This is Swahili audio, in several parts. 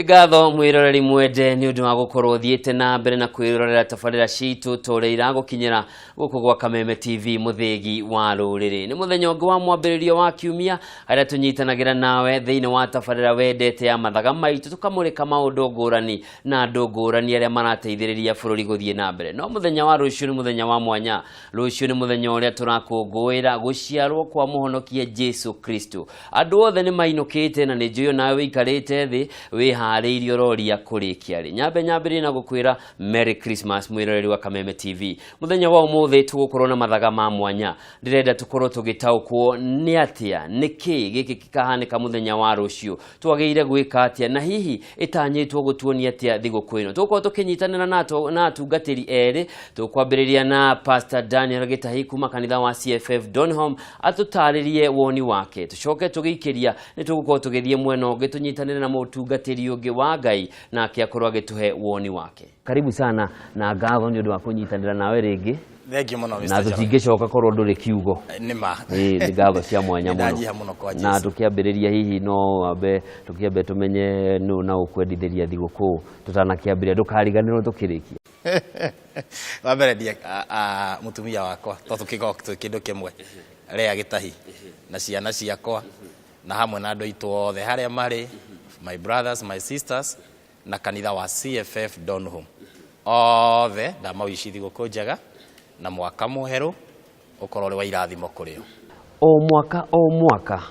Ngatho mwiroreri mwende ni undu wa gukorwo thiete na mbere na kwirorera tabarira citu tureira gukinyira guku gwa Kameme TV muthegi wa ruriri. Ni muthenya ungi wa mwambiririo wa kiumia haria tunyitanagira nawe thiini wa tabarira wendete ya Mathaga Maitu tukamurika maundu ngurani na andu ngurani aria marateithiriria bururi guthie na mbere. No muthenya wa rucio ni muthenya wa mwanya. Rucio ni muthenya uria turakungwira guciarwo kwa muhonokia Jesu Kristo. Andu othe ni mainukite na ni njuyo nawe wikarite thi wi harĩirio roria kurikia ri nyambiri na gukwira Merry Christmas mwiroreri wa Kameme TV. Muthenya wa umuthi tugukorwo na mathaga ma mwanya. Ndirenda tukorwo tugitaukwo ni atia niki giki kikahanika muthenya wa rucio twageire gwika atia na hihi itanyitwo gutuonia atia thiguku ino. Tugukorwo tukinyitanira na atungatiri eri tukwambiriria na Pastor Daniel Gitahi kuuma kanitha wa CFF Donholm atutaririe woni wake. Tucoke tugikiria ni tugukorwo tugithie mweno gitunyitanira na mutungatiri ungi wa Ngai na akiakorwo agituhe woni wake. Karibu sana na ngatho ni undu wa kunyitanira nawe ringi. Thank you muno Mr. Na tutingicoka korwo nduri kiugo. Nima. Ni ngatho cia mwanya muno. Na tukiambiriria hihi no ambe tukiambe tumenye no na ukwendithiria thiguku tutanakiambiria ndukariganirwo tukirikia. Wambere dia mutumia wakwa to tukigoka kindu kimwe rea Gitahi na ciana ciakwa na hamwe na andu aitu othe haria mari my brothers, my sisters, na kanitha wa CFF Donholm. Othe ndamawici thiguku njega na mwaka muheru ukorwo wa irathimo kurio. O mwaka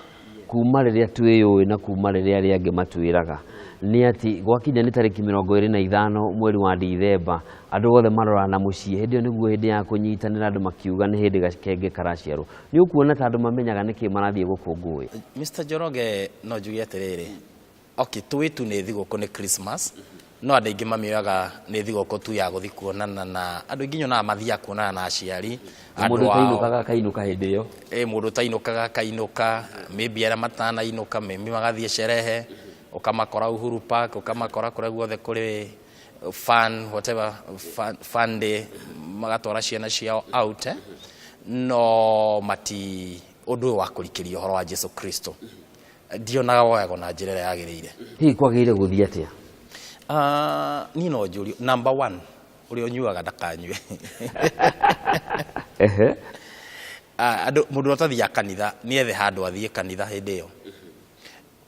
kuma riria twiyui na kuma riria aria angi matwiraga ni ati gwakinya ni tariki 25 mweri wa Dithemba andu othe marora na mucie hindi niguo hindi ya kunyitanira andu makiuga ni hindi gakenge karaciarwo. Ni ukuona ta andu mamenyaga niki marathie gukungui. Mr. Joroge no njuge atiriri okay twitu ni thiguku ni Christmas no andu ingi mamioyaga ni thiguku tu ya guthi kuonana na andu ingi nyona mathia kuonana na aciari andu wao kainuka hindi yo mundu tainukaga kainuka maybe era matana inuka maybe magathie sherehe ukamakora Uhuru Park ukamakora kure guothe kuri fun whatever fun day magatwara ciana ciao out no mati undu wa kurikiria horo wa Jesu Kristo ndionaga woyago na njira ya yagirire. Hihi kwagire guthia atia? Ni no njuri number 1 uri onyuaga ndakanywe. Andu mundu atathia kanitha ni ethe handu athie kanitha hindi yo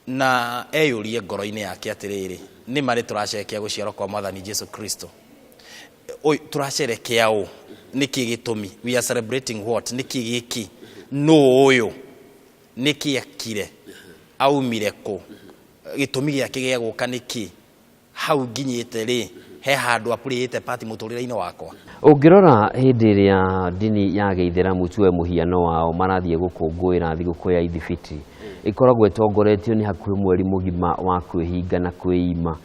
na eyurie ngoro-ini yake atiriri ni mari turacerekea guciarwo kwa Mwathani Jesu Kristo. Oi turacerekea u niki gitumi we are celebrating what niki giki no uyu niki akire aumire ku gitumi giake gia guka niki hau nginyite ri he handu apurite party muturire-ini wakwa. Ungirora hindi ria dini ya Githeramu tuwe muhiano wao marathie gukungwira thiguku ya Ithifiti ikoragwo etongoretio ni hakuhi mweri mugima wa kwihinga na kwiima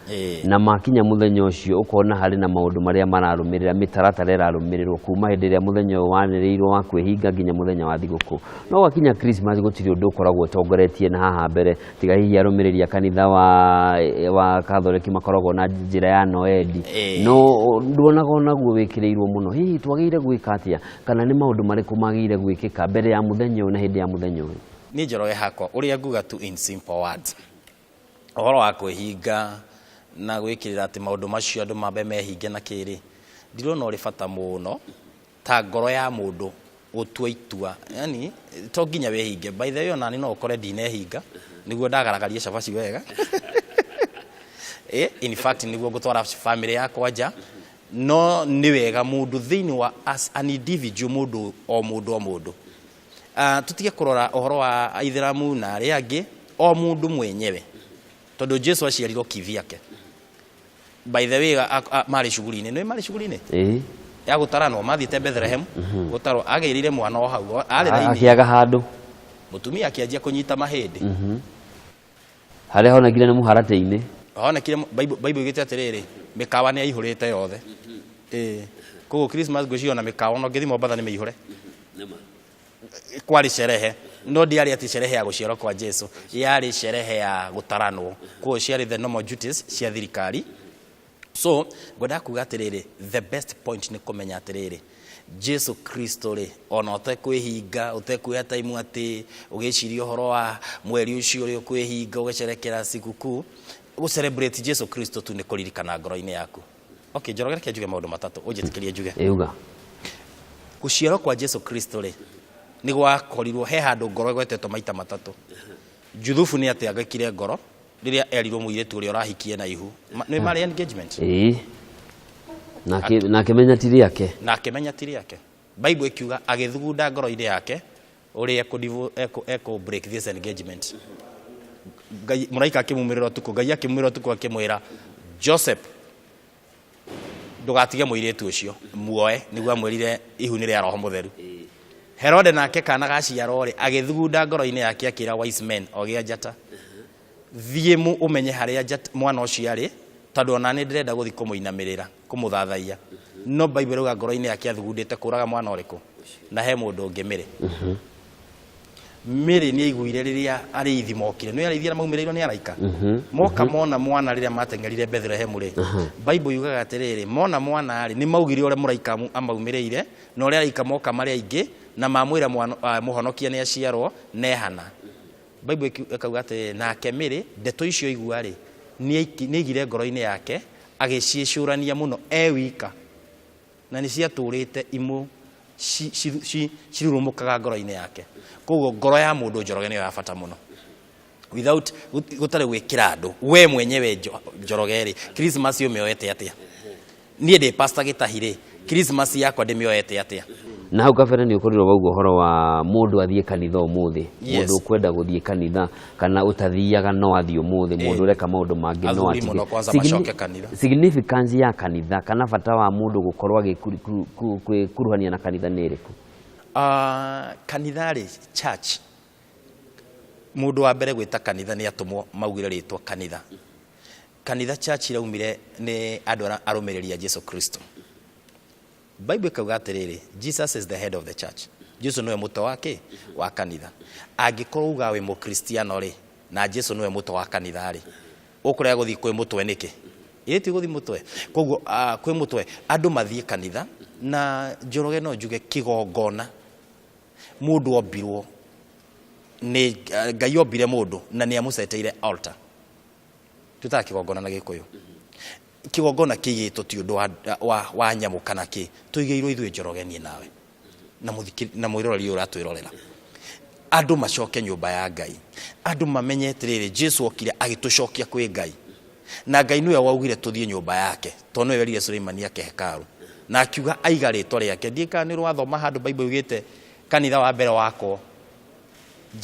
na makinya muthenya ucio ukona hari na maundu maria mararumirira mitaratara irarumirirwo kuma hindi ria muthenya waniriirwo wa kwihinga nginya muthenya wa thiguku. No wakinya Christmas gutiri undu ukoragwo etongoretie na haha mbere tiga hihi arumiriria kanitha wa Catholic makoragwo na njira ya Noeli. No nduonaga naguo wikiriirwo muno. Hihi twagire gwika atia kana ni maundu mariku magire gwikika mbere ya muthenya na hindi ya muthenya uyu? Ni Njoroge hakwa uria nguga tu in simple words ohoro wa kwihinga na gwikirira ati maundu macio andu mambe mehinge na kiri ndirona uri bata muno ta ngoro ya mundu utua itua yani to nginya wehinge by the way ona ni no ukore ndinehinga niguo ndagaragaria cabaci wega in fact niguo gutwara family yakwa nja no ni wega mundu thiini wa as an individual mundu o mundu tutige kurora ohoro wa Aitheramu na aria angi o mundu mwenyewe tondu Jesu aciarirwo kivyake. By the way mari shughuli-ini no mari shughuli-ini ya gutaranwo mathiite Bethlehem gutaro agirire mwana o hau ari na akiaga handu mutumia akianjia kunyita mahindi haria honekire ni muharate-ini honekire Bible igite atiriri mikawa ni aihurite yothe koguo Christmas guciona mikawa no ngithi Mombasa ni mihure kwari sherehe no diari ati sherehe ya guciarwo kwa Jesu yari sherehe ya gutaranwo kwa ciari the normal duties cia thirikari. So ngoda kuga atiriri the best point ni kumenya atiriri Jesu Kristo ri ona utekwihinga utekwiha time ati ugiciria horo wa mweri ucio uri ukwihinga ugicerekera sikuku go celebrate Jesu Kristo tu ni kuririkana ngoro-ini yaku. Okay, Njoroge reke njuge maundu matatu unjitikirie njuge. Euga. Guciarwo kwa Jesu Kristo ri ni gwakorirwo he handu ngoro gwetetwo maita matatu. Juthufu ni ati agakire ngoro riria erirwo muiretu uri urahikie na ihu. Ni marry engagement. Na akimenya tiri yake. Na akimenya tiri yake. Bible ikiuga agithugunda ngoro-ini yake uri eko break this engagement. Ngai muraika akimumirira tuko Ngai akimumirira tuko akimwira Joseph ndugatige muiretu ucio muoe niguo amwirire ihu ni ria roho mutheru. Herode nake kana gaciarwo ri agithugunda ngoro-ini yake akira wise men ogia njata thie mu umenye haria mwana ucio ari tondu ona ni ndirenda guthi kumuinamirira kumuthathaia no Bible ruga ngoro-ini yake athugundite kuraga mwana uriku na he mundu ngimire Mary ni aiguire riria ari ithimokire no araithia maumireiro ni araika moka mona mwana riria matengerire Bethlehem ri Bible yugaga atiriri mona mwana ari ni maugire ore muraika amaumireire no ri araika moka mari aingi na mamwira muhonokia ni aciarwo nehana Bible ikauga ati nake Mary ndeto icio igua ri ni igire ngoro-ini yake agiciicurania muno wika na ni ciaturite imu cirurumukaga ngoro-ini yake koguo ngoro ya mundu Njoroge niyo ya bata muno without gutare gwikira andu we mwenyewe Njoroge ri Christmas yo mioete atia nie de pastor Gitahi ri Christmas yakwa de mioete atia na hau kabere ni ukorirwo baugo horo wa mundu athie kanitha umuthi mundu kwenda guthie kanitha kana utathiaga no athie umuthi mundu reka maundu mangi no atige significance ya kanitha kana bata wa mundu gukorwa gikuruhania na kanitha ni iriku kanitha ri church mundu wa mbere gwita kanitha ni atumwo maugire ritwa kanitha church iraumire ni andu arumireria Jesu Kristo Bible kauga atiriri Jesus is the head of the church Jesu niwe mutwe wake wa kanitha angikorwo uga we mukristiano ri na Jesu niwe mutwe wa kanitha ri ukuria guthi kwi mutwe niki iti guthi mutwe koguo kwi mutwe andu mathie kanitha na Njoroge no njuge kigongona mundu ombirwo ni Ngai ombire mundu na ni amuceteire altar tutaka kigongona na gikuyu kigongona kigito ti undu wa nyamu kana ki tuigeirwo ithuĩ Njoroge ni nawe na mwiroreri uratwirorera andu macoke nyumba ya Ngai andu mamenye atiriri Jesu okire agitucokia kwi Ngai na Ngai niwe waugire tuthie nyumba yake tondu niwe werire Cemania yake hekaru na akiuga aiga ritwa riake ndikanirwo athoma handu Bible yugite kanitha wa mbere wako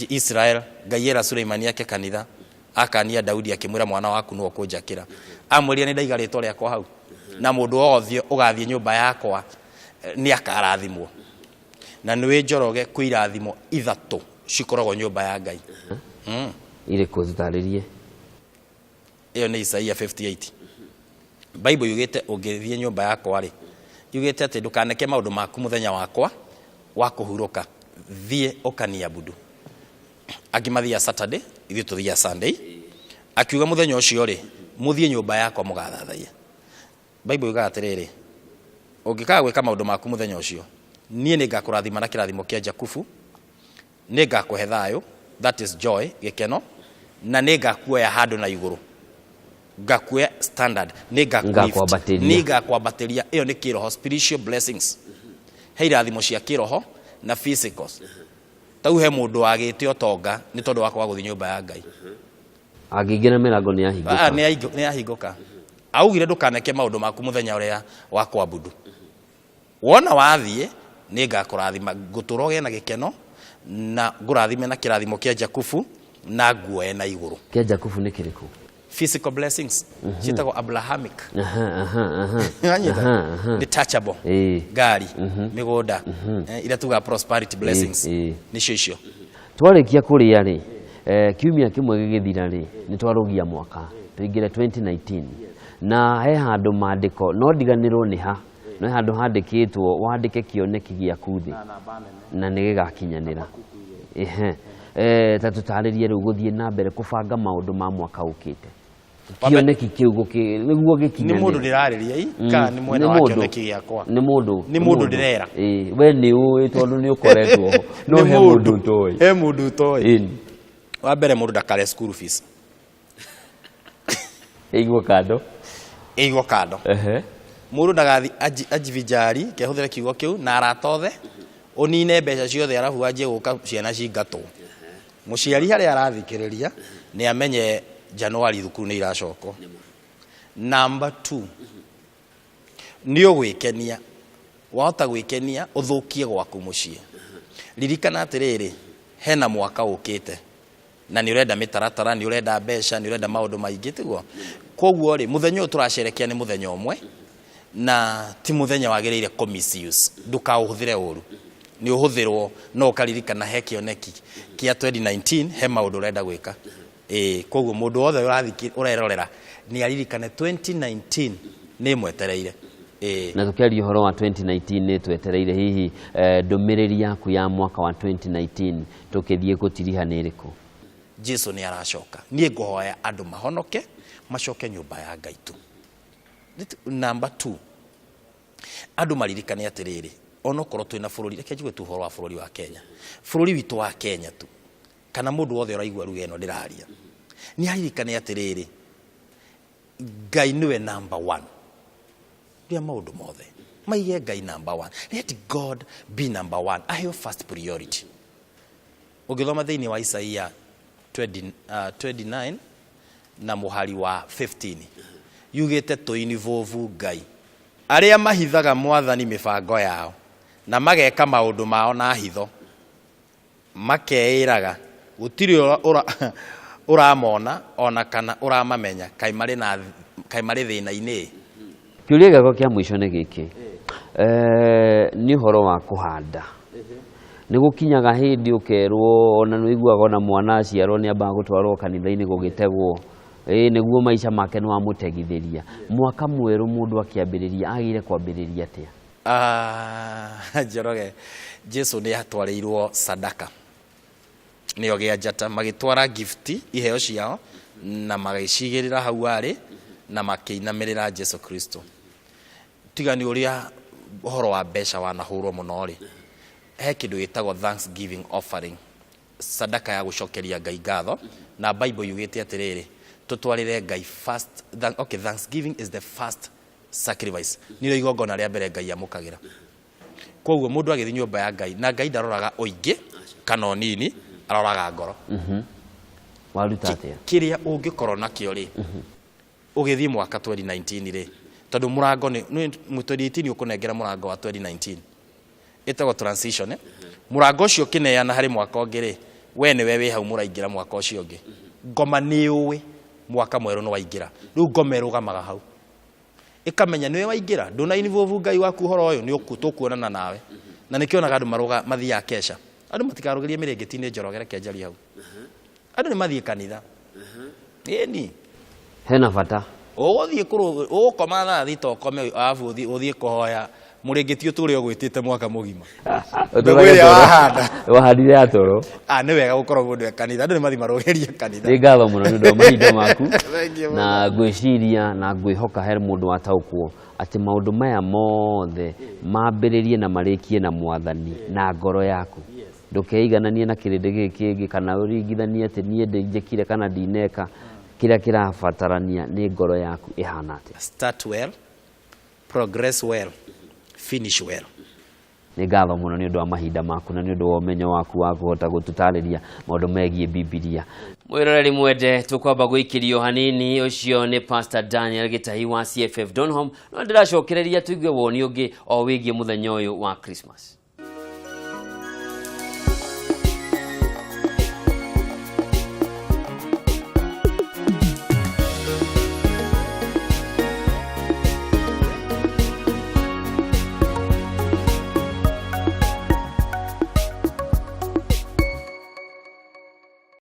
Israel Ngai era Cemania yake kanitha akania Daudi akimwira mwana waku no kunjakira amwirire ni ndaiga ritwa riakwa hau na mundu othio ugathie nyumba yakwa ni akarathimwo na niwe Njoroge kwirathimo ithatu cikoragwo nyumba ya Ngai ire kuzitaririe iyo ni Isaia 58 Bible yugite ungithie nyumba yakwa ri yugite ati ndukaneke maundu maku muthenya wakwa wa kuhuruka thie ukania budu agimathia Saturday ithu tuthia Sunday akiuga muthenya ucio ri muthie nyumba yakwa mugathathaia Bible yugaga atiriri ungikaga gwika maundu maku muthenya ucio nie ni ngakurathima na kirathimo kia Jakubu ni ngakuhe thayo that is joy gikeno na ni ngakuoya handu na iguru ngakuoya standard ni ngakwambatiria iyo ni kiroho spiritual blessings he irathimo cia kiroho na physicals tau he mundu agite otonga ni tondu wakwa guthi nyumba ya Ngai agingina mirango ni yahinguka ni yahinguka augire ndukaneke maundu maku muthenya uria wa kwabudu wona wathie ni ngakurathima nguturoge na gikeno na ngurathime na kirathimo kia Jakubu na nguoe na iguru kia Jakubu ni kiriku physical blessings citagwo Abrahamic detachable gari migunda ira tuga prosperity blessings nicio icio twarikia kuria ri kiumia kimwe gigithira ri ni twarugia mwaka tuingire 2019 na he handu mandiko no ndiganirwo ni ha no handu handikitwo wandike kioneki giaku thi na nigigakinyanira tatutaririe riu guthie na mbere kubanga maundu ma mwaka ukite kioneki kiugo niguo gikinyanira ni mundu ndirariria ka ni mwena wa kioneki giakwa ni mundu ndirera we ni uwi tondu ni ukoretwo no he mundu toy wa mbere mundu ndakare school fees Igwo kando. Igwo kando. Mundu ndagathi ajivinjari ke huthira kiugo kiu na aratothe unine mbeca ciothe arabu wanjie guka ciana cingatwo. Muciari hari arathikiriria ni amenye Januari thukuru ni iracoko. Number 2. Ni ugwikenia. Wahota gwikenia uthukie gwaku mucie. Ririkana atiriri hena mwaka ukite. Na ni urenda mitaratara, ni urenda mbeca, ni urenda maundu maingi tiguo. Koguo ri muthenyo turacerekia ni muthenyo umwe na ti muthenya wagiriire ko misuse. Nduka uhuthire uru. Ni uhuthirwo no ukaririkana he kioneki kia 2019 he maundu urenda gwika. Koguo mundu wothe urerorera ni aririkane 2019 ni mwetereire. Na tukiaria horo wa 2019 ni twetereire hihi ndumiriri yaku ya mwaka wa 2019 tukithie gutiriha ni iriku. Jesu ni aracoka. Nie nguhoya andu mahonoke macoke nyumba ya Ngai tu. Number 2. Andu maririkane atiriri onokorwo twina bururi reke njigwe tu horo wa bururi wa Kenya. Bururi witu wa Kenya tu. Kana mundu wothe uraigua ruga eno ndiraria. Ni aririkane atiriri Ngai niwe number 1. Ndia maundu mothe. Maige Ngai number 1. Let God be number 1. Ayo first priority. Ugithoma thiini wa Isaia 29 na muhari wa 15. Yugite tuinivovu Ngai. Aria mahithaga mwathani mibango yao na mageka maundu mao na hitho. Makeiraga gutiri uramona ona kana uramamenya kai mari thina-ini. Kiuria gako kia mwisho ni giki. Ni horo wa kuhanda. Ni gukinyaga hindi ukerwo ona nuiguaga ona mwana aciarwo ni amba gutwarwo kanitha-ini gugitegwo. Niguo maisha make no amutegithiria. Mwaka mweru mundu akiambiriria agire kwambiriria atia? Njoroge Jesu ni atwarirwo sadaka. Nio gia njata magitwara gift iheo ciao na magicigirira hau ari na makiinamirira Jesu Kristo. Tigani uria horo wa mbeca wanahurwo muno ri. He kindu gitagwo thanksgiving offering. Sadaka ya gucokeria Ngai ngatho na Bible yugite atiriri tutwarire Ngai first. Okay, thanksgiving is the first sacrifice. Niro igongona ria mbere Ngai amukagira. Koguo mundu agithi nyumba ya Ngai na Ngai ndaroraga oingi kana onini, aroraga ngoro. Waruta atia? Kiria ungikorwo nakio ri. Ugithi mwaka 2019 ri. Tondu murango ni 2018 ukunengera murango wa 2019. Itago transition murango ucio kineana hari mwaka ongiri we ni wewe hau muraingira mwaka ucio ongi. Ngoma ni uwi mwaka mweru no waingira. Riu ngoma irugamaga hau. Ikamenya niwe waingira nduna inivovu Ngai waku horo uyu ni ukuonana nawe. Na nikionaga andu maruga mathia kesha. Andu matikarugirie mirengeti-ini njorogere kenjari hau. Andu ni mathie kanitha. Ni hena bata. Uguthie ukoma thaa thita ukome afu uthie kuhoya murengeti uturi ogwitite mwaka mugima. Ndogwire wahanda. Wahandire atoro. Ni wega gukorwo mundu kanitha andu ni mathi marogerie kanitha. Ni ngatho muno ni ndo mahinda maku. Na gwiciria na ngwihoka he mundu wataukwo ati maundu maya mothe mambiririe na marikie na mwathani na ngoro yaku. Ndukeigananie na kirindi giki kana uringithanie ati nie ndinjekire kana ndineka. Kila kirabatarania ni ngoro yaku ihana atia. Start well, progress well, finish well. Ni ngatho muno ni undu wa mahinda maku na ni undu wa umenyo waku wa kuhota gututariria maundu megie Biblia. Mwiroreri mwende tukwamba gwikirio hanini ucio ni Pastor Daniel Gitahi wa CFF Donholm no ndiracokereria tuigue woni ungi o wigie muthenya uyu wa Christmas.